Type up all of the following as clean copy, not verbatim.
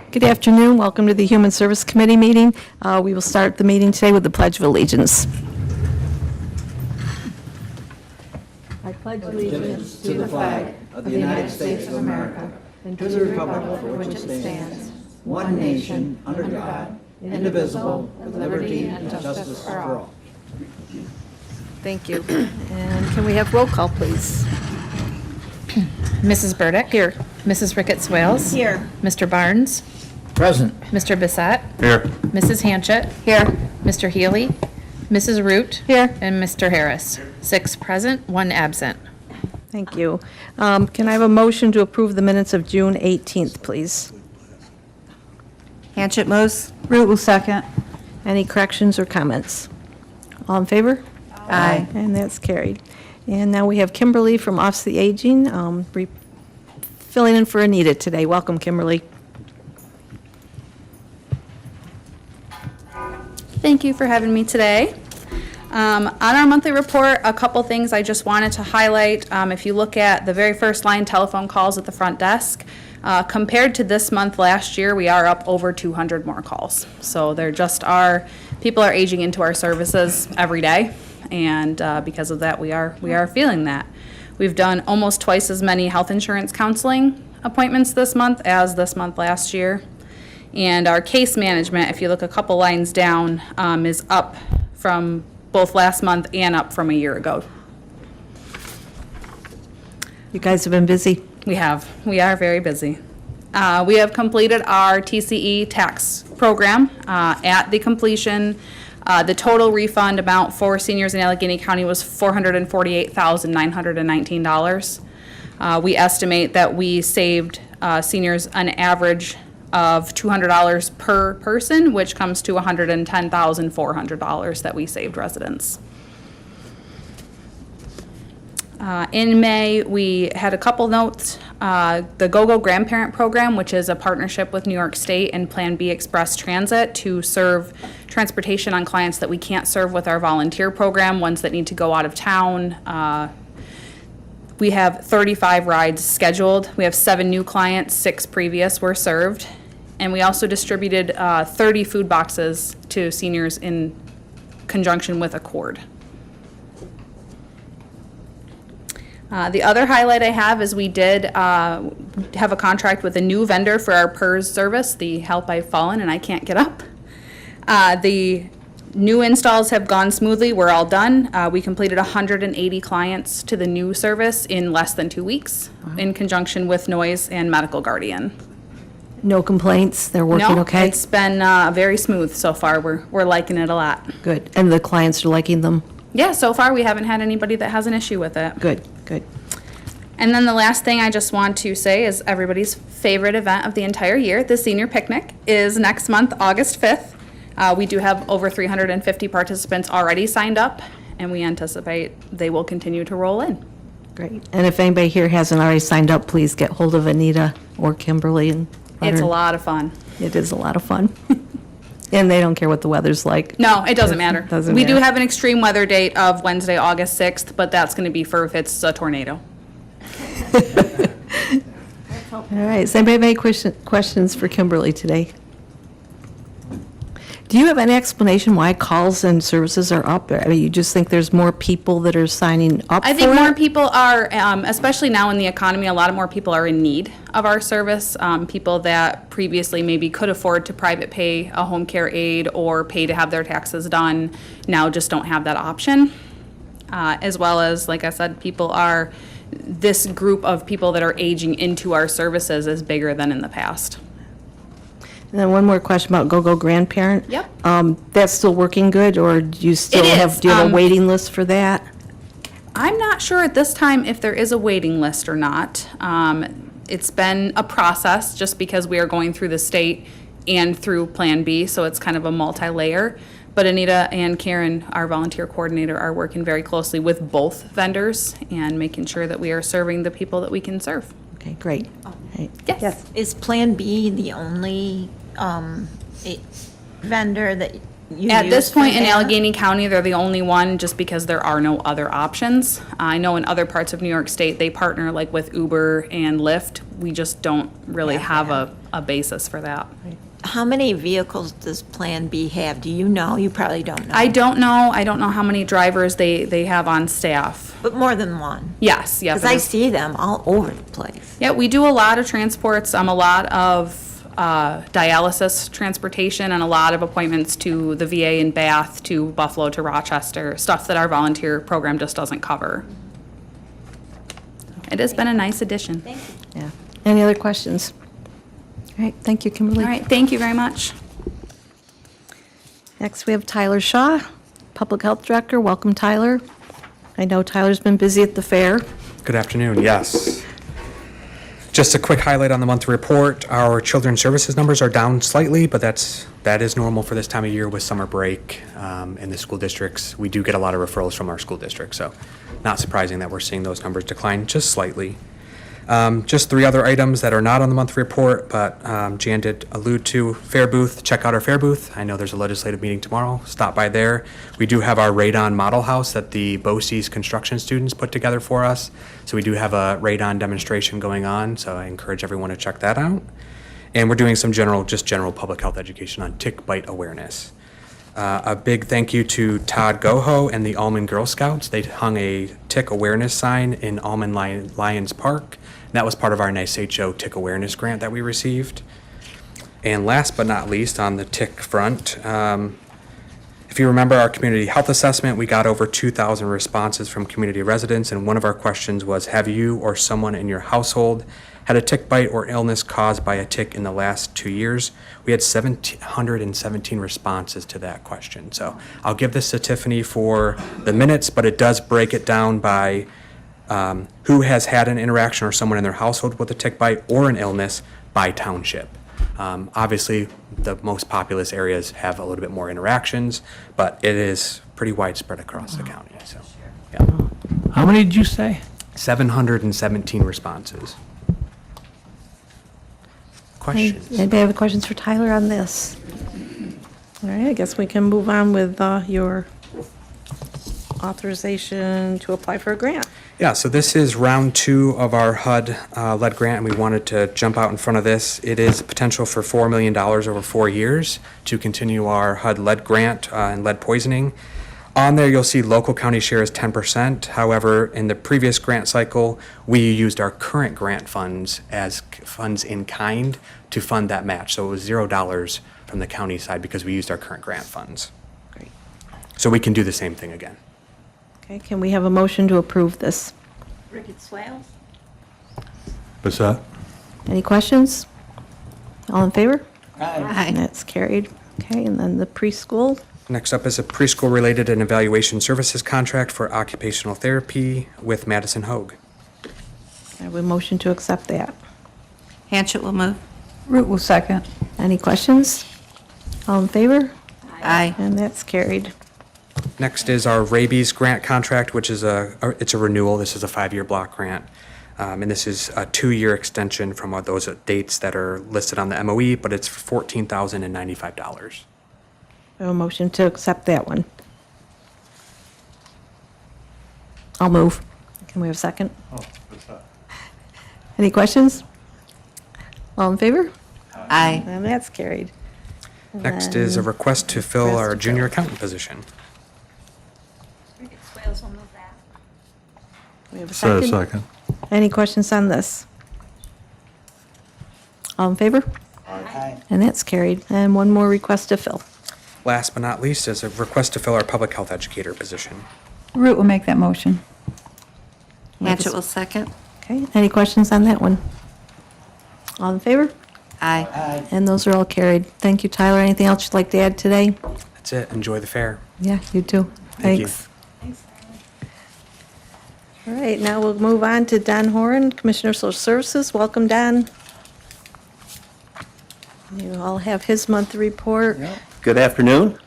Good afternoon. Welcome to the Human Service Committee meeting. We will start the meeting today with the Pledge of Allegiance. I pledge allegiance to the flag of the United States of America and to the republic for which it stands, one nation, under God, indivisible, with liberty and justice for all. Thank you. And can we have roll call, please? Mrs. Burdick. Here. Mrs. Ricketts Wales. Here. Mr. Barnes. Present. Mr. Bissett. Here. Mrs. Hanchett. Here. Mr. Healy. Mrs. Root. Here. And Mr. Harris. 6 present, 1 absent. Thank you. Can I have a motion to approve the minutes of June 18th, please? Hanchett moves. Root will second. Any corrections or comments? All in favor? Aye. And that's carried. And now we have Kimberly from Office of the Aging, filling in for Anita today. Welcome, Kimberly. Thank you for having me today. On our monthly report, a couple things I just wanted to highlight. If you look at the very first line, telephone calls at the front desk, compared to this month last year, we are up over 200 more calls. So there just are, people are aging into our services every day, and because of that, we are feeling that. We've done almost twice as many health insurance counseling appointments this month as this month last year. And our case management, if you look a couple lines down, is up from both last month and up from a year ago. You guys have been busy. We are very busy. We have completed our TCE tax program. At the completion, the total refund amount for seniors in Allegheny County was $448,919. We estimate that we saved seniors an average of $200 per person, which comes to $110,400 that we saved residents. In May, we had a couple notes. The GoGo Grandparent Program, which is a partnership with New York State and Plan B Express Transit to serve transportation on clients that we can't serve with our volunteer program, ones that need to go out of town. We have 35 rides scheduled. We have 7 new clients, 6 previous were served. And we also distributed 30 food boxes to seniors in conjunction with Accord. The other highlight I have is we did have a contract with a new vendor for our PERS service, the Help I've Fallen and I Can't Get Up. The new installs have gone smoothly. We're all done. We completed 180 clients to the new service in less than 2 weeks in conjunction with Noise and Medical Guardian. No complaints? They're working No, okay? it's been very smooth so far. We're liking it a lot. Good. And the clients are liking them? Yeah, so far we haven't had anybody that has an issue with it. Good, good. And then the last thing I just want to say is everybody's favorite event of the entire year, the senior picnic, is next month, August 5th. We do have over 350 participants already signed up, and we anticipate they will continue to roll in. Great. And if anybody here hasn't already signed up, please get hold of Anita or Kimberly and let It's her- a lot of fun. It is a lot of fun. And they don't care what the weather's like. No, it doesn't matter. Doesn't We do matter. have an extreme weather date of Wednesday, August 6th, but that's going to be for if it's a tornado. All right. Does anybody have any questions for Kimberly today? Do you have any explanation why calls and services are up? I mean, you just think there's more people that are signing up for it? I think more people are, especially now in the economy, a lot of more people are in need of our service. People that previously maybe could afford to private pay a home care aide or pay to have their taxes done now just don't have that option. As well as, like I said, this group of people that are aging into our services is bigger than in the past. And then one more question about GoGo Grandparent. Yep. That's still working good, or do you still It have, is. do you have a waiting list for that? I'm not sure at this time if there is a waiting list or not. It's been a process just because we are going through the state and through Plan B, so it's kind of a multi-layer. But Anita and Karen, our volunteer coordinator, are working very closely with both vendors and making sure that we are serving the people that we can serve. Okay, great. Right. Yes. Is Plan B the only vendor that you At this use for point in that? Allegheny County, they're the only one, just because there are no other options. I know in other parts of New York State, they partner like with Uber and Lyft. We just don't really have a basis for that. How many vehicles does Plan B have? Do you know? You probably don't know. I don't know. I don't know how many drivers they have on staff. But more than one. Yes, yeah. Because I see them all over the place. Yeah, we do a lot of transports, a lot of dialysis transportation, and a lot of appointments to the VA in Bath, to Buffalo, to Rochester, stuff that our volunteer program just doesn't cover. It has been a nice addition. Yeah. Any other questions? All right, thank you, Kimberly. All right, thank you very much. Next, we have Tyler Shaw, Public Health Director. Welcome, Tyler. I know Tyler's been busy at the fair. Good afternoon, yes. Just a quick highlight on the monthly report. Our children's services numbers are down slightly, but that is normal for this time of year with summer break in the school districts. We do get a lot of referrals from our school districts, so not surprising that we're seeing those numbers decline just slightly. Just 3 other items that are not on the monthly report, but Jan did allude to fair booth. Check out our fair booth. I know there's a legislative meeting tomorrow. Stop by there. We do have our radon model house that the BOCES construction students put together for us. So we do have a radon demonstration going on, so I encourage everyone to check that out. And we're doing some general public health education on tick bite awareness. A big thank you to Todd Goho and the Almond Girl Scouts. They hung a tick awareness sign in Almond Lions Park. And that was part of our Nice HO tick awareness grant that we received. And last but not least, on the tick front, if you remember our community health assessment, we got over 2,000 responses from community residents. And one of our questions was, have you or someone in your household had a tick bite or illness caused by a tick in the last 2 years? We had 1,717 responses to that question. So I'll give this to Tiffany for the minutes, but it does break it down by who has had an interaction or someone in their household with a tick bite or an illness by township. Obviously, the most populous areas have a little bit more interactions, but it is pretty widespread across the county. So, yeah. How many did you say? 717 responses. Questions? Anybody have questions for Tyler on this? All right, I guess we can move on with your authorization to apply for a grant. Yeah, so this is round 2 of our HUD lead grant, and we wanted to jump out in front of this. It is potential for $4 million over 4 years to continue our HUD lead grant and lead poisoning. On there, you'll see local county share is 10%. However, in the previous grant cycle, we used our current grant funds as funds in kind to fund that match. So it was $0 from the county side because we used our current grant funds. Great. So we can do the same thing again. Okay, can we have a motion to approve this? Rickett Swales? What's Any questions? All in favor? Aye. That's carried. Okay, and then the preschool. Next up is a preschool-related and evaluation services contract for occupational therapy with Madison Hogue. I have a motion to accept that. Hanchett will move. Root will second. Any questions? All in favor? Aye. And that's carried. Next is our rabies grant contract, which is it's a renewal. This is a 5-year block grant. And this is a 2-year extension from those dates that are listed on the MOE, but it's for $14,095. I have a motion to accept that one. I'll move. Can we have a second? Any questions? All in favor? Aye. And that's carried. And Next is a then- request to fill Request our to junior fill. accountant position. Rickett Swales will move that. We have a second. Any questions on this? All in favor? Aye. And that's carried. And one more request to fill. Last but not least is a request to fill our public health educator position. Root will make that motion. Hanchett will second. Okay, any questions on that one? All in favor? Aye. Aye. And those are all carried. Thank you, Tyler. Anything else you'd like to add today? That's it. Enjoy the fair. Yeah, you too. Thank you. Thanks. All right, now we'll move on to Don Horan, Commissioner of Social Services. Welcome, Don. You all have his monthly report. Good afternoon.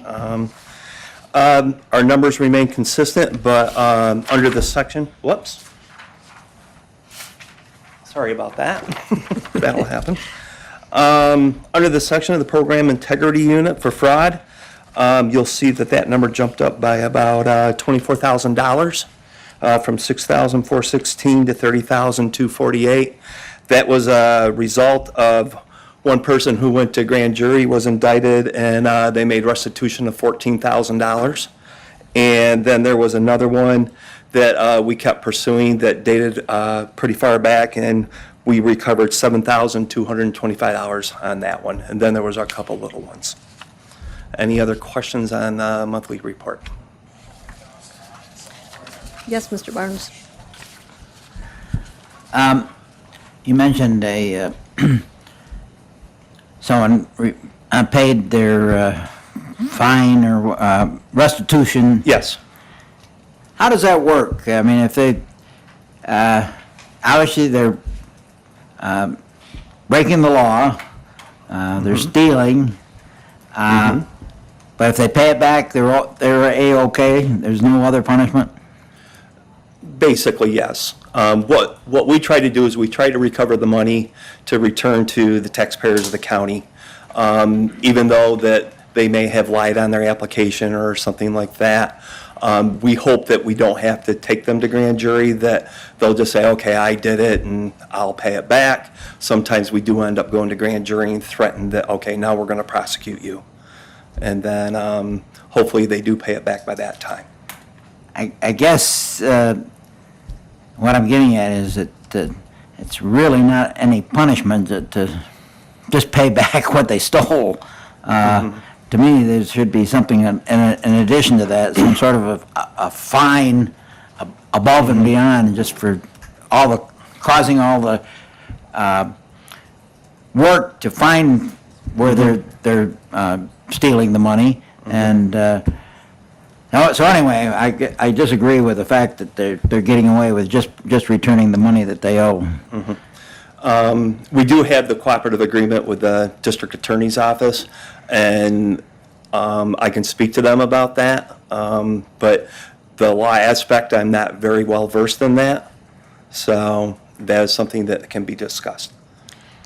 Our numbers remain consistent, but under the section, whoops. Sorry about that. That'll happen. Under the section of the Program Integrity Unit for fraud, you'll see that that number jumped up by about $24,000 from $6,416 to $30,248. That was a result of one person who went to grand jury, was indicted, and they made restitution of $14,000. And then there was another one that we kept pursuing that dated pretty far back, and we recovered $7,225 on that one. And then there was a couple little ones. Any other questions on the monthly report? Yes, Mr. Barnes? You mentioned someone paid their fine or restitution. Yes. How does that work? I mean, if they, obviously they're breaking the law, they're stealing, but if they pay it back, they're A-okay? There's no other punishment? Basically, yes. What we try to do is we try to recover the money to return to the taxpayers of the county, even though that they may have lied on their application or something like that. We hope that we don't have to take them to grand jury, that they'll just say, okay, I did it and I'll pay it back. Sometimes we do end up going to grand jury and threaten that, okay, now we're going to prosecute you. And then hopefully they do pay it back by that time. I guess what I'm getting at is that it's really not any punishment to just pay back what they stole. To me, there should be something in addition to that, some sort of a fine above and beyond, just for causing all the work to find where they're stealing the money. And so anyway, I disagree with the fact that they're getting away with just returning the money that they owe. We do have the cooperative agreement with the district attorney's office, and I can speak to them about that. But the law aspect, I'm not very well versed in that. So that is something that can be discussed.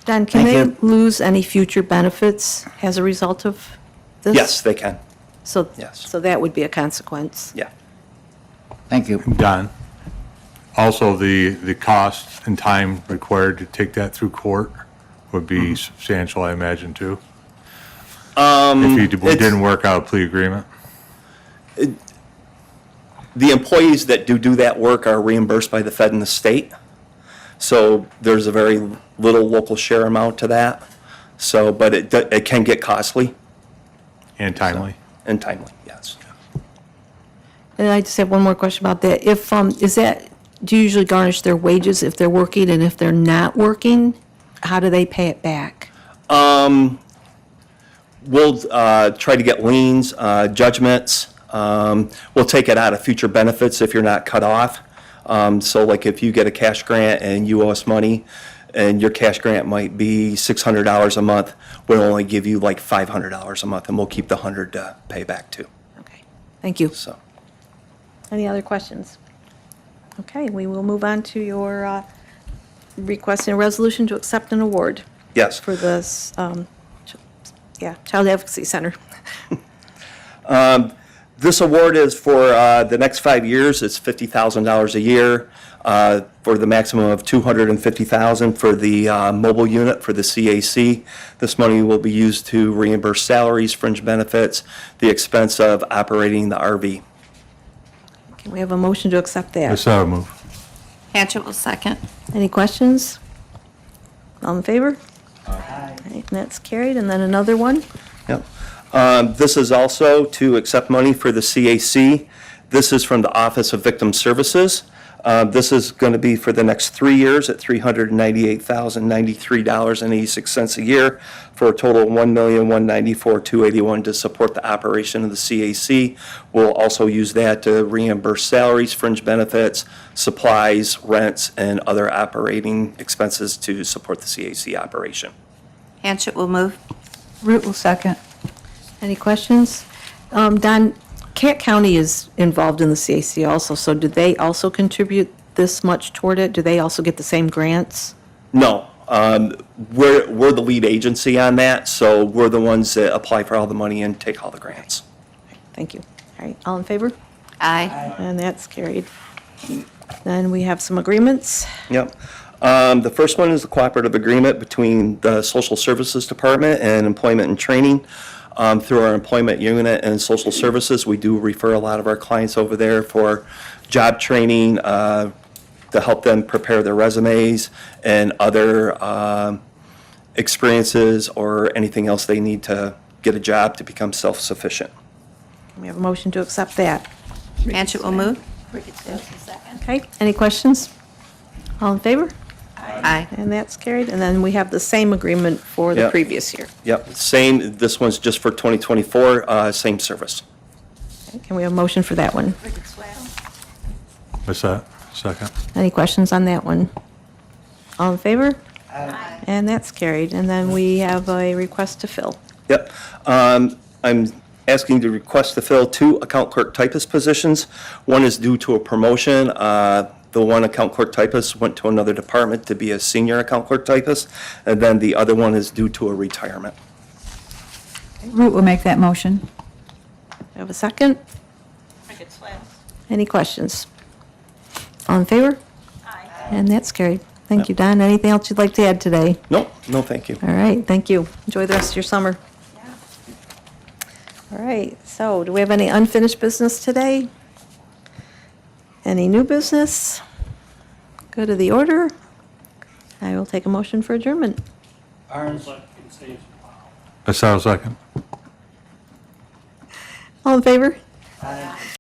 Don, can Thank they lose any future benefits as a result of this? Yes, they can. So, Yes. so that would be a consequence. Yeah. Thank you. Don, also the cost and time required to take that through court would be substantial, I imagine, too? If you didn't work out a plea agreement? The employees that do that work are reimbursed by the Fed and the state. So there's a very little local share amount to that. So, but it can get costly And timely? and timely, yes. And I just have one more question about that. If, do you usually garnish their wages if they're working, and if they're not working, how do they pay it back? We'll try to get liens, judgments. We'll take it out of future benefits if you're not cut off. So like if you get a cash grant and you owe us money, and your cash grant might be $600 a month, we'll only give you like $500 a month, and we'll keep the 100 to pay back too. Okay, thank you. So, Any other questions? Okay, we will move on to your requesting a resolution to accept an award yes. for this, Child Advocacy Center. This award is for the next 5 years. It's $50,000 a year for the maximum of $250,000 for the mobile unit for the CAC. This money will be used to reimburse salaries, fringe benefits, the expense of operating the RV. Can we have a motion to accept that? So move. Hatchett will second. Any questions? All in favor? Aye. And that's carried. And then another one? Yep. This is also to accept money for the CAC. This is from the Office of Victim Services. This is going to be for the next 3 years at $398,093.86 a year for a total of $1,194,281 to support the operation of the CAC. We'll also use that to reimburse salaries, fringe benefits, supplies, rents, and other operating expenses to support the CAC operation. Hatchett will move. Root will second. Any questions? Don, Cat County is involved in the CAC also, so do they also contribute this much toward it? Do they also get the same grants? No, we're the lead agency on that, so we're the ones that apply for all the money and take all the grants. Thank you. All right, all in favor? Aye. And that's carried. Then we have some agreements. Yep. The first one is the cooperative agreement between the Social Services Department and Employment and Training. Through our employment unit and social services, we do refer a lot of our clients over there for job training, to help them prepare their resumes and other experiences or anything else they need to get a job to become self-sufficient. We have a motion to accept that. Hanchett will move. Okay, any questions? All in favor? Aye. And that's carried. And then we have the same agreement for the Yep. previous year. Yep, same, this one's just for 2024, same service. Okay, can we have a motion for that one? What's that? Second? Any questions on that one? All in favor? Aye. And that's carried. And then we have a request to fill. Yep. I'm asking to request to fill 2 account clerk typist positions. One is due to a promotion. The one account clerk typist went to another department to be a senior account clerk typist, and then the other one is due to a retirement. Root will make that motion. We have a second? Any questions? All in favor? Aye. And that's carried. Thank you, Don. Anything else you'd like to add today? No, thank you. All right, thank you. Enjoy the rest of your summer. All right, so do we have any unfinished business today? Any new business? Go to the order. I will take a motion for adjournment. That sounds second. All in favor?